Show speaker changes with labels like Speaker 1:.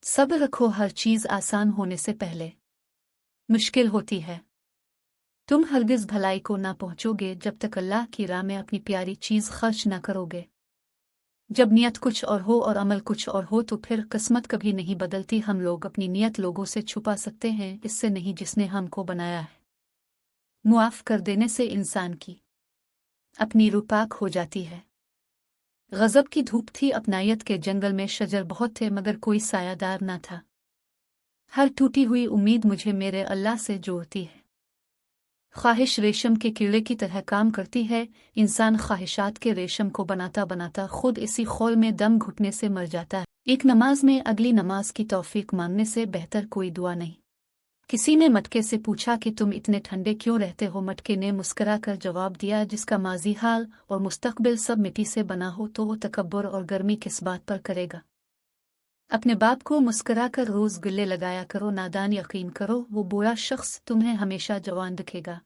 Speaker 1: सब्र रखो, हर चीज़ आसान होने से पहले मुश्किल होती है। तुम हरगिज़ भलाई को ना पहुंचोगे जब तक अल्लाह की राह में अपनी प्यारी चीज़ खर्च ना करोगे। जब नियत कुछ और हो और अमल कुछ और हो तो फिर किस्मत कभी नहीं बदलती। हम लोग अपनी नियत लोगों से छुपा सकते हैं, इससे नहीं जिसने हमको बनाया है। मुआफ़ कर देने से इंसान की अपनी रूह पाक हो जाती है। गज़ब की धूप थी, अपनायत के जंगल में शजर बहुत थे मगर कोई सायादार ना था। हर टूटी हुई उम्मीद मुझे मेरे अल्लाह से जोड़ती है। ख्वाहिश रेशम के कीड़े की तरह काम करती है। इंसान ख्वाहिशात के रेशम को बनाता बनाता खुद इसी खौल में दम घुटने से मर जाता है। एक नमाज में अगली नमाज की तौफीक मांगने से बेहतर कोई दुआ नहीं। किसी ने मटके से पूछा कि तुम इतने ठंडे क्यों रहते हो? मटके ने मुस्करा कर जवाब दिया, जिसका माजी हाल और मुस्तकबिल सब मिट्टी से बना हो तो वो तकब्बुर और गर्मी किस बात पर करेगा। अपने बाप को मुस्करा कर रोज गिले लगाया करो, नादान यकीन करो वो बुरा शख्स तुम्हें हमेशा जवान दिखेगा।